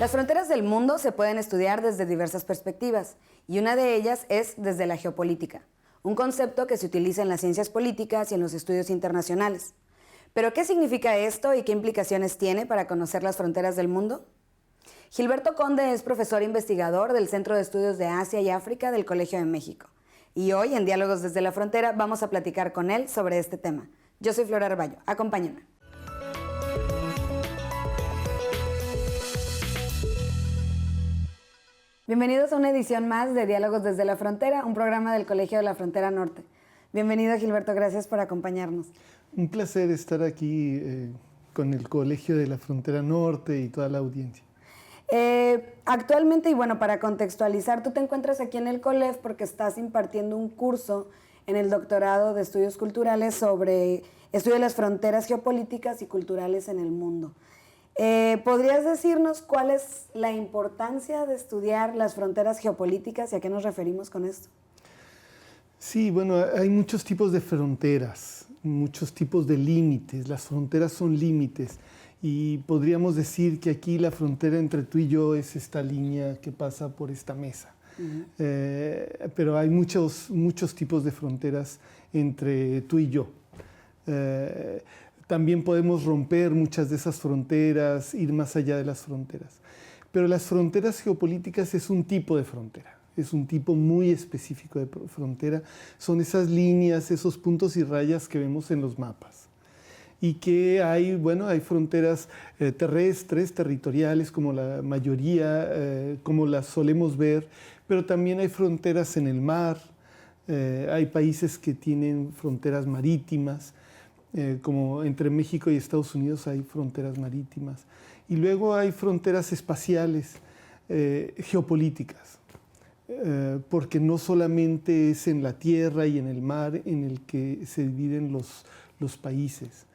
Las fronteras del mundo se pueden estudiar desde diversas perspectivas, y una de ellas es desde la geopolítica, un concepto que se utiliza en las ciencias políticas y en los estudios internacionales. ¿Pero qué significa esto y qué implicaciones tiene para conocer las fronteras del mundo? Gilberto Conde es profesor investigador del Centro de Estudios de Asia y África del Colegio de México. Y hoy, en Diálogos desde la Frontera, vamos a platicar con él sobre este tema. Yo soy Flora Arballo. Acompáñenme. Bienvenidos a una edición más de Diálogos desde la Frontera, un programa del Colegio de la Frontera Norte. Bienvenido, Gilberto, gracias por acompañarnos. Un placer estar aquí con el Colegio de la Frontera Norte y toda la audiencia. Actualmente, y bueno, para contextualizar, tú te encuentras aquí en el COLEF porque estás impartiendo un curso en el doctorado de Estudios Culturales sobre estudio de las fronteras geopolíticas y culturales en el mundo. ¿Podrías decirnos cuál es la importancia de estudiar las fronteras geopolíticas y a qué nos referimos con esto? Sí, bueno, hay muchos tipos de fronteras, muchos tipos de límites. Las fronteras son límites y podríamos decir que aquí la frontera entre tú y yo es esta línea que pasa por esta mesa. Pero hay muchos tipos de fronteras entre tú y yo. También podemos romper muchas de esas fronteras, ir más allá de las fronteras. Pero las fronteras geopolíticas es un tipo de frontera, es un tipo muy específico de frontera. Son esas líneas, esos puntos y rayas que vemos en los mapas. Y que hay, bueno, hay fronteras terrestres, territoriales, como la mayoría, como las solemos ver, pero también hay fronteras en el mar, hay países que tienen fronteras marítimas, como entre México y Estados Unidos hay fronteras marítimas. Y luego hay fronteras espaciales, geopolíticas, porque no solamente es en la tierra y en el mar en el que se dividen los países.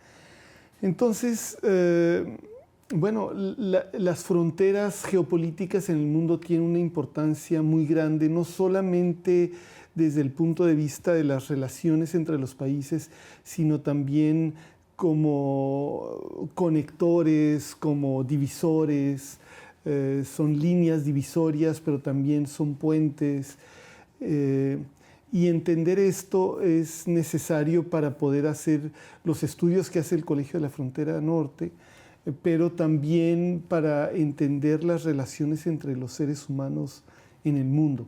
Entonces, bueno, las fronteras geopolíticas en el mundo tienen una importancia muy grande, no solamente desde el punto de vista de las relaciones entre los países, sino también como conectores, como divisores, son líneas divisorias, pero también son puentes. Y entender esto es necesario para poder hacer los estudios que hace el Colegio de la Frontera Norte, pero también para entender las relaciones entre los seres humanos en el mundo.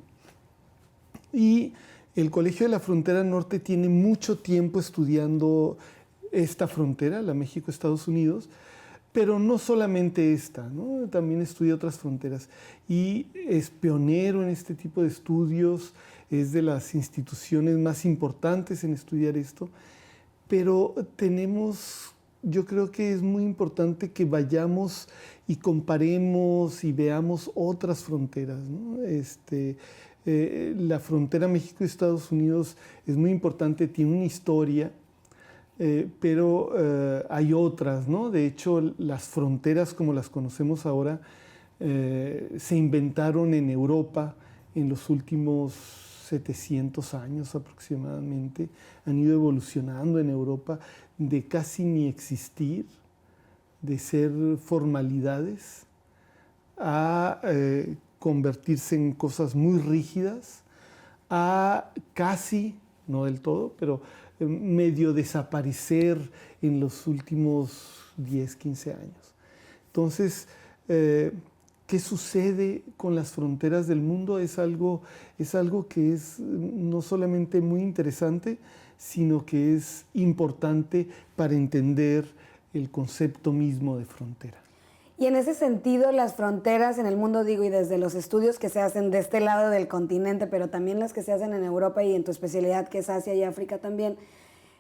Y el Colegio de la Frontera Norte tiene mucho tiempo estudiando esta frontera, la México-Estados Unidos, pero no solamente esta, ¿no? También estudia otras fronteras y es pionero en este tipo de estudios, es de las instituciones más importantes en estudiar esto, pero yo creo que es muy importante que vayamos y comparemos y veamos otras fronteras, ¿no? La frontera México-Estados Unidos es muy importante, tiene una historia, pero hay otras, ¿no? De hecho, las fronteras como las conocemos ahora se inventaron en Europa en los últimos 700 años aproximadamente. Han ido evolucionando en Europa de casi ni existir, de ser formalidades, a convertirse en cosas muy rígidas, a casi, no del todo, pero medio desaparecer en los últimos 10, 15 años. Entonces, ¿qué sucede con las fronteras del mundo? Es algo que es no solamente muy interesante, sino que es importante para entender el concepto mismo de frontera. Y en ese sentido, las fronteras en el mundo, digo, y desde los estudios que se hacen de este lado del continente, pero también las que se hacen en Europa y en tu especialidad, que es Asia y África también,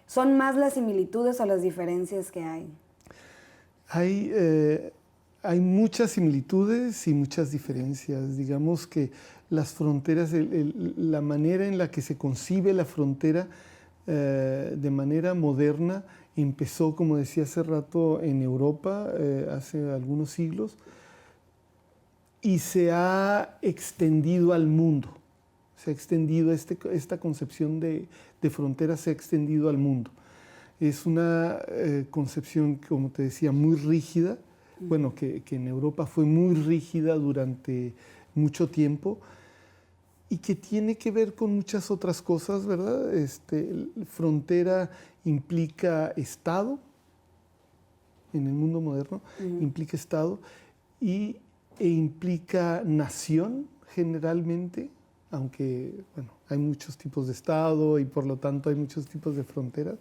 ¿son más las similitudes o las diferencias que hay? Hay muchas similitudes y muchas diferencias. Digamos que las fronteras, la manera en la que se concibe la frontera de manera moderna, empezó, como decía hace rato, en Europa, hace algunos siglos, y se ha extendido al mundo. Se ha extendido, esta concepción de frontera se ha extendido al mundo. Es una concepción, como te decía, muy rígida, bueno, que en Europa fue muy rígida durante mucho tiempo y que tiene que ver con muchas otras cosas, ¿verdad? Frontera implica Estado, en el mundo moderno, implica Estado e implica nación generalmente, aunque bueno, hay muchos tipos de Estado y por lo tanto hay muchos tipos de fronteras.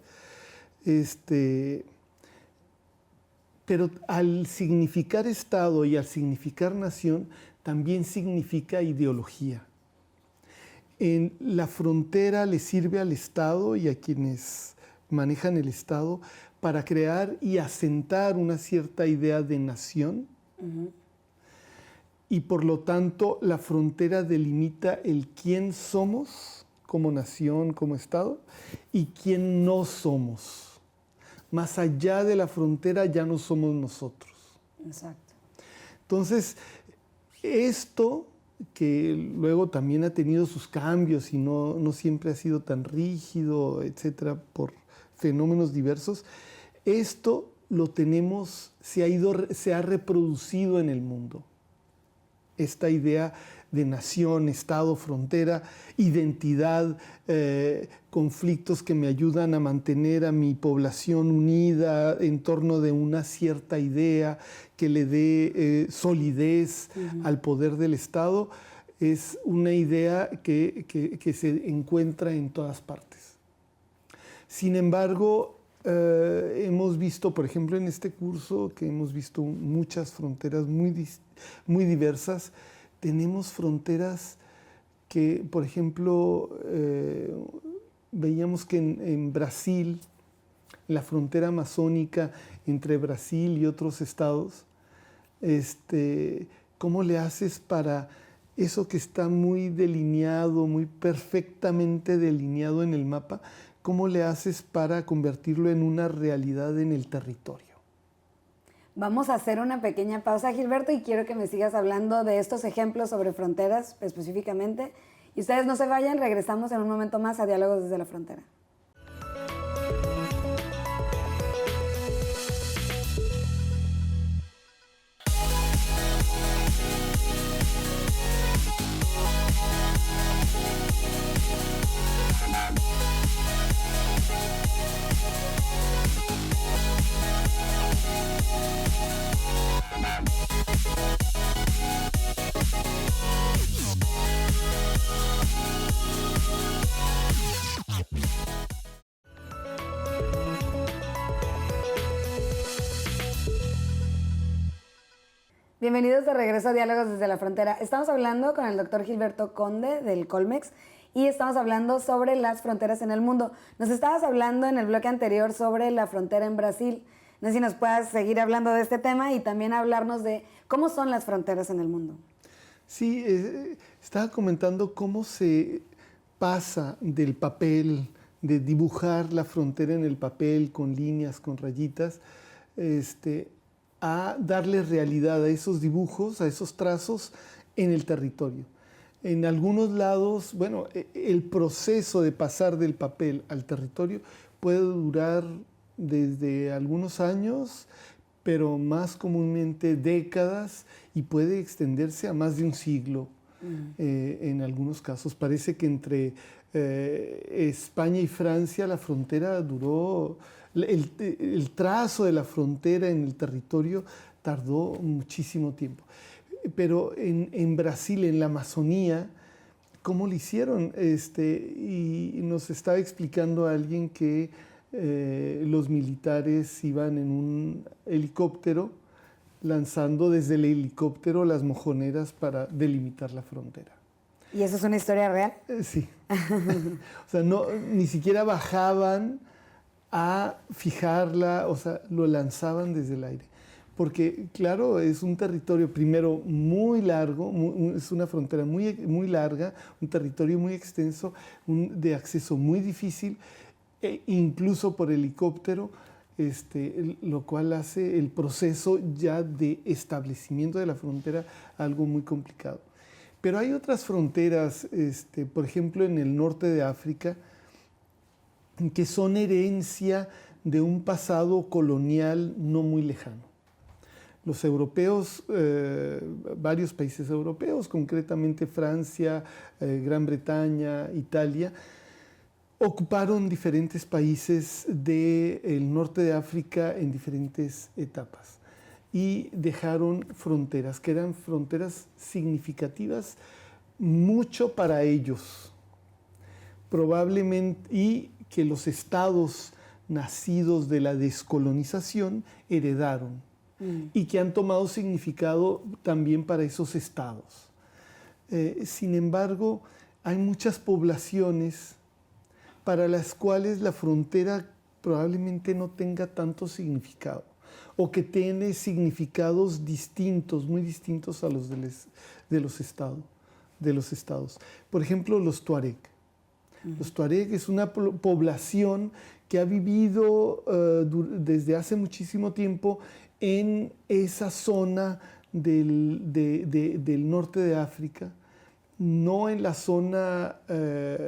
Pero al significar Estado y al significar nación, también significa ideología. La frontera le sirve al Estado y a quienes manejan el Estado para crear y asentar una cierta idea de nación. Y por lo tanto, la frontera delimita el quién somos como nación, como Estado, y quién no somos. Más allá de la frontera ya no somos nosotros. Exacto. Entonces, esto que luego también ha tenido sus cambios y no siempre ha sido tan rígido, etcétera, por fenómenos diversos, esto lo tenemos, se ha reproducido en el mundo. Esta idea de nación, Estado, frontera, identidad, conflictos que me ayudan a mantener a mi población unida en torno de una cierta idea que le dé solidez al poder del Estado, es una idea que se encuentra en todas partes. Sin embargo, hemos visto, por ejemplo, en este curso, que hemos visto muchas fronteras muy diversas. Tenemos fronteras que, por ejemplo, veíamos que en Brasil, la frontera amazónica entre Brasil y otros estados, ¿cómo le haces para eso que está muy delineado, muy perfectamente delineado en el mapa? ¿Cómo le haces para convertirlo en una realidad en el territorio? Vamos a hacer una pequeña pausa, Gilberto, y quiero que me sigas hablando de estos ejemplos sobre fronteras específicamente. Y ustedes no se vayan, regresamos en un momento más a Diálogos desde la Frontera. Bienvenidos de regreso a Diálogos desde la Frontera. Estamos hablando con el doctor Gilberto Conde del Colmex y estamos hablando sobre las fronteras en el mundo. Nos estabas hablando en el bloque anterior sobre la frontera en Brasil. No sé si nos puedas seguir hablando de este tema y también hablarnos de cómo son las fronteras en el mundo. Sí, estaba comentando cómo se pasa del papel, de dibujar la frontera en el papel con líneas, con rayitas, a darle realidad a esos dibujos, a esos trazos en el territorio. En algunos lados, bueno, el proceso de pasar del papel al territorio puede durar desde algunos años, pero más comúnmente décadas, y puede extenderse a más de un siglo. En algunos casos parece que entre España y Francia la frontera duró, el trazo de la frontera en el territorio tardó muchísimo tiempo. Pero en Brasil, en la Amazonía, ¿cómo lo hicieron? Y nos estaba explicando alguien que los militares iban en un helicóptero lanzando desde el helicóptero las mojoneras para delimitar la frontera. ¿Y eso es una historia real? Sí. O sea, ni siquiera bajaban a fijarla, o sea, lo lanzaban desde el aire. Porque, claro, es un territorio, primero, muy largo, es una frontera muy larga, un territorio muy extenso, de acceso muy difícil, incluso por helicóptero, lo cual hace el proceso ya de establecimiento de la frontera algo muy complicado. Pero hay otras fronteras, por ejemplo, en el norte de África, que son herencia de un pasado colonial no muy lejano. Los europeos, varios países europeos, concretamente Francia, Gran Bretaña, Italia, ocuparon diferentes países del norte de África en diferentes etapas y dejaron fronteras, que eran fronteras significativas mucho para ellos, probablemente, y que los estados nacidos de la descolonización heredaron y que han tomado significado también para esos estados. Sin embargo, hay muchas poblaciones para las cuales la frontera probablemente no tenga tanto significado o que tiene significados distintos, muy distintos a los de los estados. Por ejemplo, los tuareg. Los tuareg es una población que ha vivido desde hace muchísimo tiempo en esa zona del norte de África, no en la zona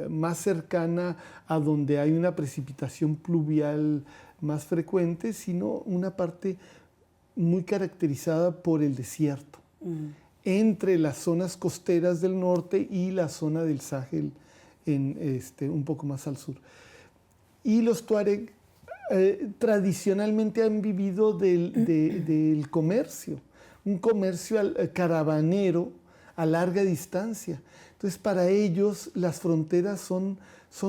más cercana a donde hay una precipitación pluvial más frecuente, sino una parte muy caracterizada por el desierto, entre las zonas costeras del norte y la zona del Sahel, un poco más al sur. Y los tuareg tradicionalmente han vivido del comercio, un comercio caravanero a larga distancia. Entonces, para ellos las fronteras son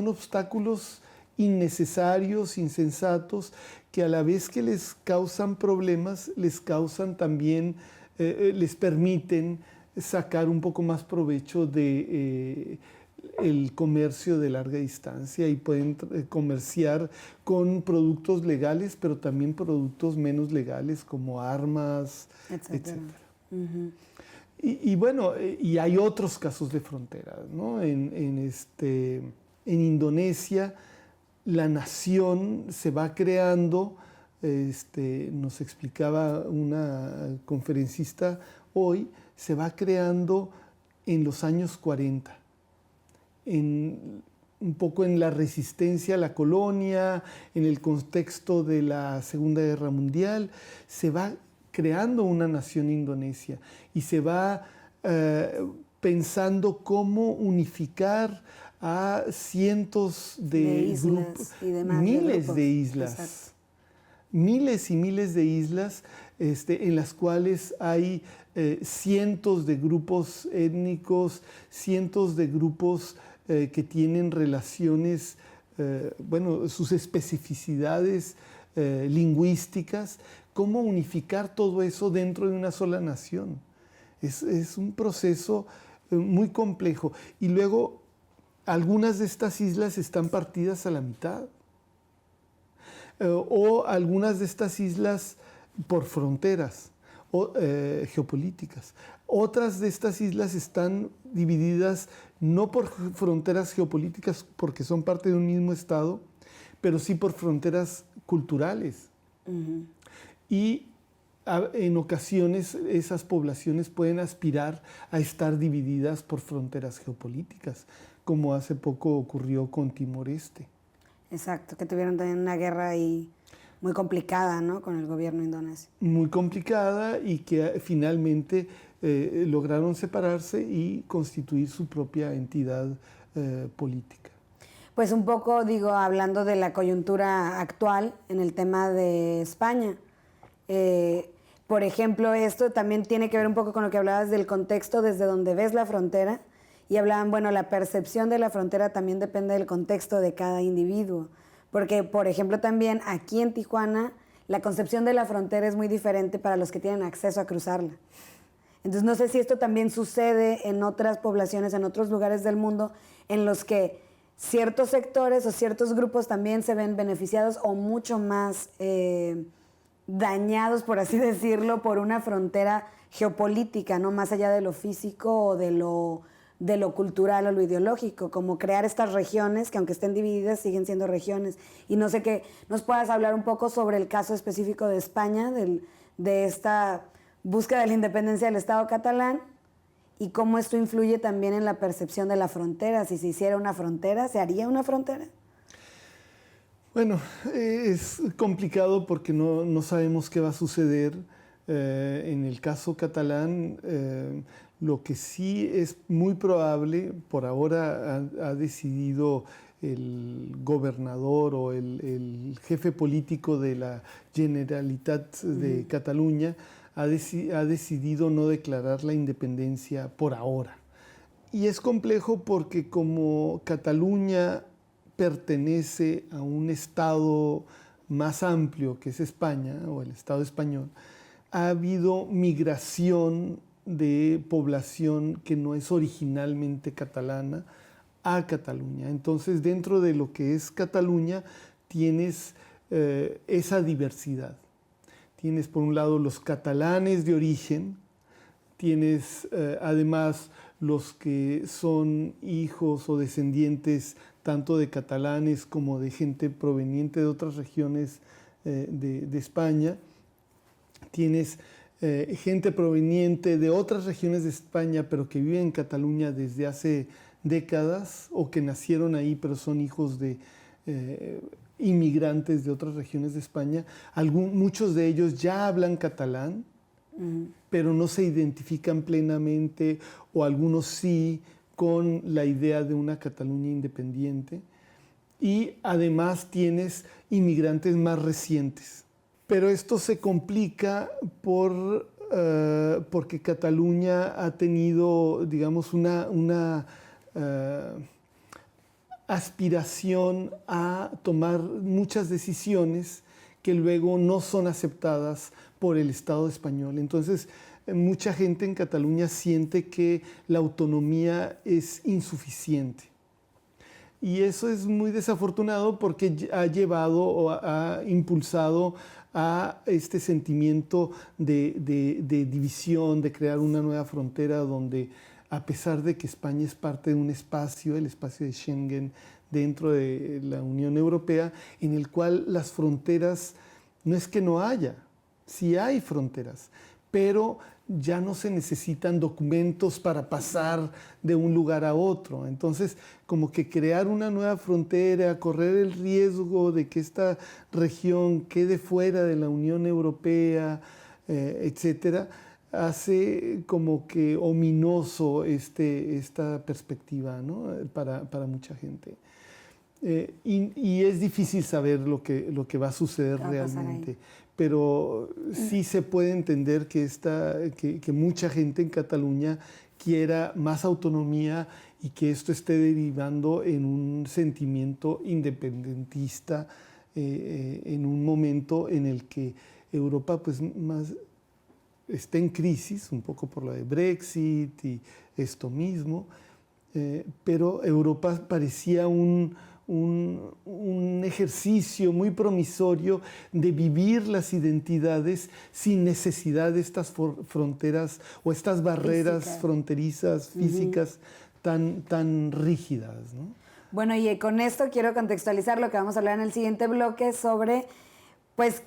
obstáculos innecesarios, insensatos, que a la vez que les causan problemas, les causan también, les permiten sacar un poco más provecho de el comercio de larga distancia y pueden comerciar con productos legales, pero también productos menos legales como armas, etcétera. Y bueno, y hay otros casos de frontera, ¿no? En Indonesia, la nación se va creando, nos explicaba una conferencista hoy, se va creando en los años 40, un poco en la resistencia a la colonia, en el contexto de la Segunda Guerra Mundial, se va creando una nación indonesia y se va pensando cómo unificar a cientos de grupos, miles de islas. Exacto. Miles y miles de islas en las cuales hay cientos de grupos étnicos, cientos de grupos que tienen relaciones, sus especificidades lingüísticas. ¿Cómo unificar todo eso dentro de una sola nación? Es un proceso muy complejo. Y luego, algunas de estas islas están partidas a la mitad. O algunas de estas islas por fronteras geopolíticas. Otras de estas islas están divididas no por fronteras geopolíticas porque son parte de un mismo estado, pero sí por fronteras culturales. Y en ocasiones esas poblaciones pueden aspirar a estar divididas por fronteras geopolíticas, como hace poco ocurrió con Timor-Este. Exacto, que tuvieron también una guerra ahí muy complicada, ¿no?, con el gobierno indonesio. Muy complicada y que finalmente lograron separarse y constituir su propia entidad política. Pues un poco, hablando de la coyuntura actual en el tema de España. Por ejemplo, esto también tiene que ver un poco con lo que hablabas del contexto desde donde ves la frontera. Y hablaban, la percepción de la frontera también depende del contexto de cada individuo. Porque, por ejemplo, también aquí en Tijuana, la concepción de la frontera es muy diferente para los que tienen acceso a cruzarla. Entonces, no sé si esto también sucede en otras poblaciones, en otros lugares del mundo, en los que ciertos sectores o ciertos grupos también se ven beneficiados o mucho más dañados, por así decirlo, por una frontera geopolítica, ¿no?, más allá de lo físico o de lo cultural o lo ideológico, como crear estas regiones que aunque estén divididas siguen siendo regiones. Y no sé qué, ¿nos puedas hablar un poco sobre el caso específico de España, de esta búsqueda de la independencia del Estado catalán y cómo esto influye también en la percepción de la frontera? Si se hiciera una frontera, ¿se haría una frontera? Bueno, es complicado porque no sabemos qué va a suceder. En el caso catalán, lo que sí es muy probable, por ahora ha decidido el gobernador o el jefe político de la Generalitat de Cataluña, ha decidido no declarar la independencia por ahora. Y es complejo porque como Cataluña pertenece a un estado más amplio que es España o el Estado español, ha habido migración de población que no es originalmente catalana a Cataluña. Entonces, dentro de lo que es Cataluña, tienes esa diversidad. Tienes, por un lado, los catalanes de origen, tienes además los que son hijos o descendientes tanto de catalanes como de gente proveniente de otras regiones de España. Tienes gente proveniente de otras regiones de España, pero que viven en Cataluña desde hace décadas o que nacieron ahí, pero son hijos de inmigrantes de otras regiones de España. Muchos de ellos ya hablan catalán, pero no se identifican plenamente, o algunos sí, con la idea de una Cataluña independiente. Y además tienes inmigrantes más recientes. Pero esto se complica porque Cataluña ha tenido, digamos, una aspiración a tomar muchas decisiones que luego no son aceptadas por el Estado español. Entonces, mucha gente en Cataluña siente que la autonomía es insuficiente. Y eso es muy desafortunado porque ha llevado o ha impulsado a este sentimiento de división, de crear una nueva frontera donde, a pesar de que España es parte de un espacio, el espacio de Schengen, dentro de la Unión Europea, en el cual las fronteras, no es que no haya, sí hay fronteras, pero ya no se necesitan documentos para pasar de un lugar a otro. Entonces, como que crear una nueva frontera, correr el riesgo de que esta región quede fuera de la Unión Europea, etcétera, hace como que ominoso esta perspectiva, ¿no? para mucha gente. Y es difícil saber lo que va a suceder realmente, pero sí se puede entender que mucha gente en Cataluña quiera más autonomía y que esto esté derivando en un sentimiento independentista en un momento en el que Europa pues más está en crisis, un poco por lo de Brexit y esto mismo, pero Europa parecía un ejercicio muy promisorio de vivir las identidades sin necesidad de estas fronteras o estas barreras fronterizas físicas tan rígidas, ¿no? Bueno, y con esto quiero contextualizar lo que vamos a hablar en el siguiente bloque sobre, pues,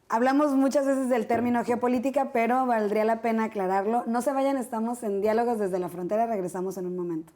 hablamos muchas veces del término geopolítica, pero valdría la pena aclararlo. No se vayan, estamos en Diálogos desde la Frontera, regresamos en un momento.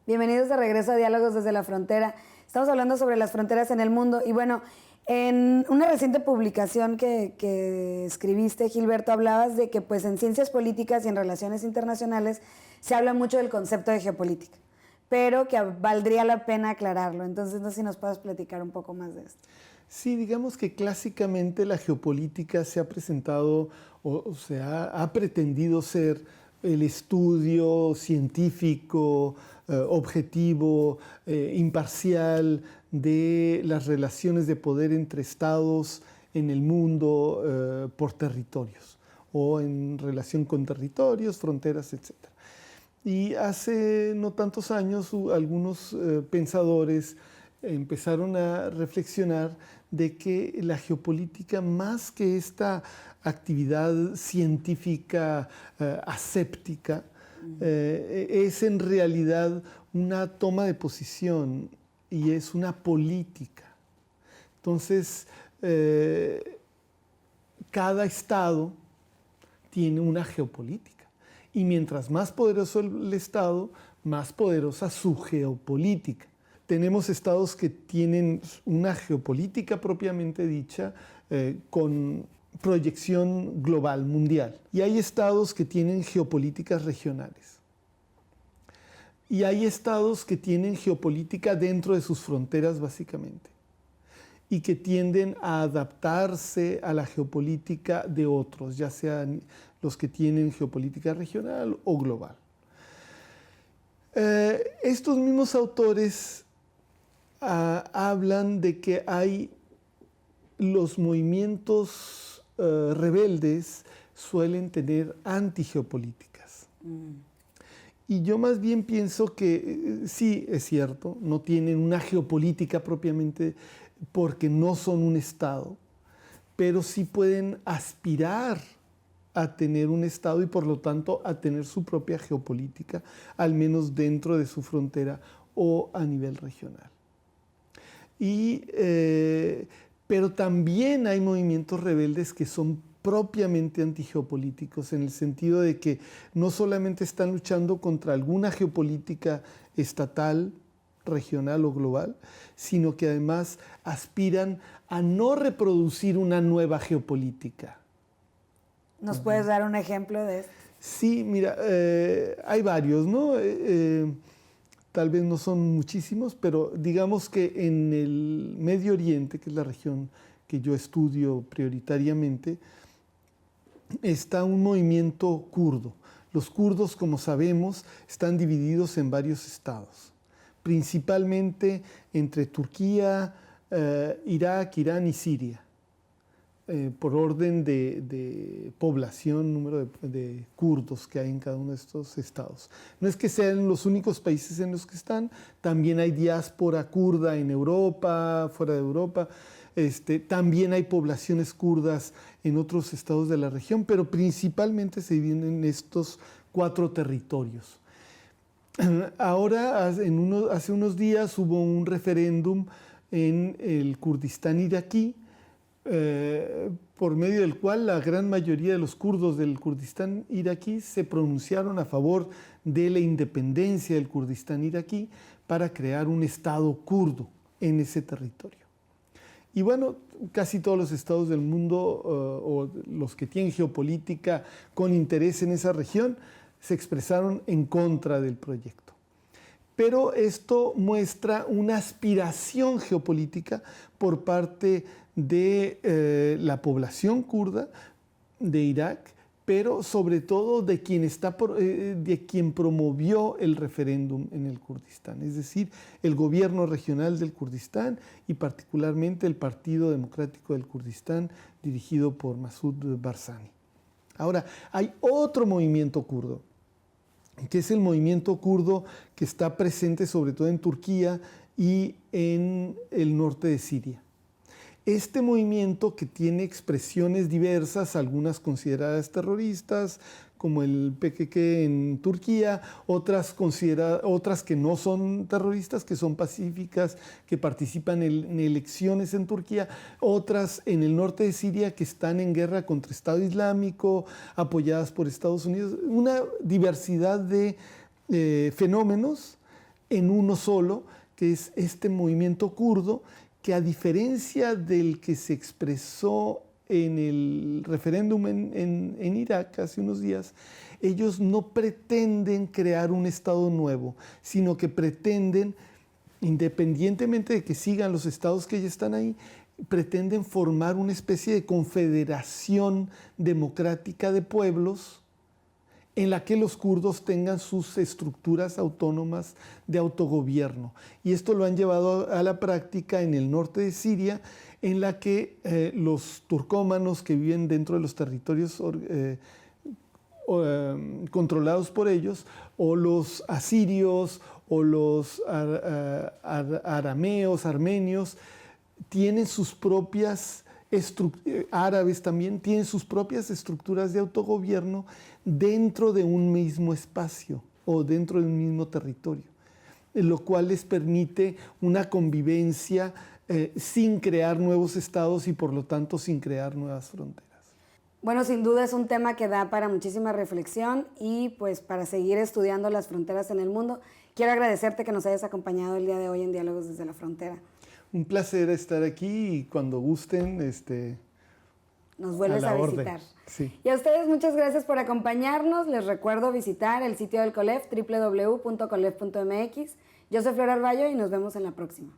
Bienvenidos de regreso a Diálogos desde la Frontera. Estamos hablando sobre las fronteras en el mundo y bueno, en una reciente publicación que escribiste, Gilberto, hablabas de que pues en ciencias políticas y en relaciones internacionales se habla mucho del concepto de geopolítica, pero que valdría la pena aclararlo. Entonces, no sé si nos puedes platicar un poco más de esto. Sí, digamos que clásicamente la geopolítica se ha presentado o se ha pretendido ser el estudio científico, objetivo, imparcial de las relaciones de poder entre estados en el mundo por territorios o en relación con territorios, fronteras, etc. Y hace no tantos años algunos pensadores empezaron a reflexionar de que la geopolítica, más que esta actividad científica aséptica, es en realidad una toma de posición y es una política. Entonces, cada estado tiene una geopolítica. Y mientras más poderoso el estado, más poderosa su geopolítica. Tenemos estados que tienen una geopolítica propiamente dicha con proyección global, mundial. Y hay estados que tienen geopolíticas regionales. Y hay estados que tienen geopolítica dentro de sus fronteras, básicamente, y que tienden a adaptarse a la geopolítica de otros, ya sean los que tienen geopolítica regional o global. Estos mismos autores hablan de que hay los movimientos rebeldes suelen tener antigeopolíticas. Y yo más bien pienso que sí, es cierto, no tienen una geopolítica propiamente porque no son un Estado, pero sí pueden aspirar a tener un Estado y por lo tanto a tener su propia geopolítica, al menos dentro de su frontera o a nivel regional. Pero también hay movimientos rebeldes que son propiamente antigeopolíticos, en el sentido de que no solamente están luchando contra alguna geopolítica estatal, regional o global, sino que además aspiran a no reproducir una nueva geopolítica. ¿Nos puedes dar un ejemplo de esto? Sí, mira, hay varios, ¿no? Tal vez no son muchísimos, pero digamos que en el Medio Oriente, que es la región que yo estudio prioritariamente, está un movimiento kurdo. Los kurdos, como sabemos, están divididos en varios estados, principalmente entre Turquía, Irak, Irán y Siria, por orden de población, número de kurdos que hay en cada uno de estos estados. No es que sean los únicos países en los que están, también hay diáspora kurda en Europa, fuera de Europa. También hay poblaciones kurdas en otros estados de la región, pero principalmente se dividen en estos 4 territorios. Ahora, hace unos días hubo un referéndum en el Kurdistán iraquí, por medio del cual la gran mayoría de los kurdos del Kurdistán iraquí se pronunciaron a favor de la independencia del Kurdistán iraquí para crear un estado kurdo en ese territorio. Y bueno, casi todos los estados del mundo, o los que tienen geopolítica con interés en esa región, se expresaron en contra del proyecto. Pero esto muestra una aspiración geopolítica por parte de la población kurda de Irak, pero sobre todo de quien promovió el referéndum en el Kurdistán, es decir, el gobierno regional del Kurdistán y particularmente el Partido Democrático del Kurdistán dirigido por Masoud Barzani. Ahora, hay otro movimiento kurdo, que es el movimiento kurdo que está presente sobre todo en Turquía y en el norte de Siria. Este movimiento, que tiene expresiones diversas, algunas consideradas terroristas, como el PKK en Turquía, otras que no son terroristas, que son pacíficas, que participan en elecciones en Turquía, otras en el norte de Siria que están en guerra contra Estado Islámico, apoyadas por Estados Unidos, una diversidad de fenómenos en uno solo, que es este movimiento kurdo, que a diferencia del que se expresó en el referéndum en Irak hace unos días, ellos no pretenden crear un Estado nuevo, sino que pretenden, independientemente de que sigan los estados que ya están ahí, pretenden formar una especie de confederación democrática de pueblos en la que los kurdos tengan sus estructuras autónomas de autogobierno. Y esto lo han llevado a la práctica en el norte de Siria, en la que los turcómanos que viven dentro de los territorios controlados por ellos, o los asirios, o los arameos, armenios, tienen sus propias árabes también tienen sus propias estructuras de autogobierno dentro de un mismo espacio o dentro de un mismo territorio, lo cual les permite una convivencia sin crear nuevos estados y por lo tanto sin crear nuevas fronteras. Bueno, sin duda es un tema que da para muchísima reflexión y pues para seguir estudiando las fronteras en el mundo. Quiero agradecerte que nos hayas acompañado el día de hoy en Diálogos desde la Frontera. Un placer estar aquí y cuando gusten, nos vuelves a visitar. Sí. Y a ustedes muchas gracias por acompañarnos. Les recuerdo visitar el sitio del COLEF, www.colef.mx. Yo soy Flor Arballo y nos vemos en la próxima.